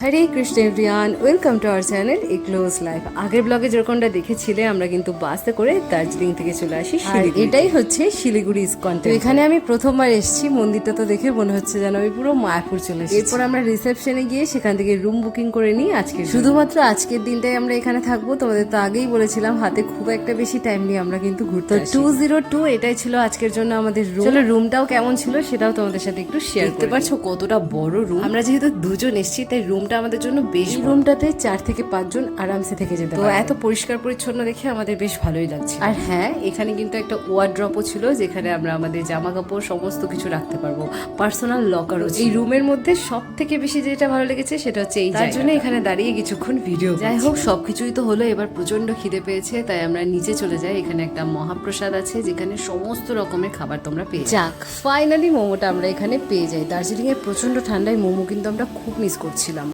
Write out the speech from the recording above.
Hare Krishna everyone, welcome to our channel a close life. আগের ব্লগে যেরকমটা দেখেছিলে, আমরা কিন্তু বাসে করে দার্জিলিং থেকে চলে আসি শিলিগুড়ি। এটাই হচ্ছে শিলিগুড়ি ইসকন। তো এখানে আমি প্রথমবার এসেছি, মন্দিরটা তো দেখে মনে হচ্ছে যেন আমি পুরো মায়াপুর চলে এসেছি। এরপর আমরা রিসেপশনে গিয়ে সেখান থেকে রুম বুকিং করে নিই আজকে। শুধুমাত্র আজকের দিনটাই আমরা এখানে থাকবো। তোমাদের তো আগেই বলেছিলাম, হাতে খুব একটা বেশি টাইম নিয়ে আমরা কিন্তু ঘুরতে 202 এটাই ছিল আজকের জন্য আমাদের রুম। চলো রুমটাও কেমন ছিল সেটাও তোমাদের সাথে একটু শেয়ার করতে পারছো কতটা বড় রুম। আমরা যেহেতু দুজন এসেছি তাই রুমটা আমাদের জন্য বেশ, রুমটাতে 4 থেকে 5 জন আরামসে থেকে যেতে পারে। তো এত পরিষ্কার পরিচ্ছন্ন দেখে আমাদের বেশ ভালোই লাগছে। আর হ্যাঁ, এখানে কিন্তু একটা ওয়ার্ড্রপও ছিল যেখানে আমরা আমাদের জামা কাপড় সমস্ত কিছু রাখতে পারবো। পার্সোনাল লকারও। এই রুমের মধ্যে সব থেকে বেশি যেটা ভালো লেগেছে সেটা হচ্ছে এই, তার জন্য এখানে দাঁড়িয়ে কিছুক্ষণ ভিডিও। যাই হোক, সবকিছুই তো হলো, এবার প্রচন্ড খিদে পেয়েছে তাই আমরা নিচে চলে যাই। এখানে একটা মহাপ্রসাদ আছে যেখানে সমস্ত রকমের খাবার তোমরা পেয়ে যাক। ফাইনালি মোমোটা আমরা এখানে পেয়ে যাই। দার্জিলিং এর প্রচন্ড ঠান্ডায় মোমো কিন্তু আমরা খুব মিস করছিলাম।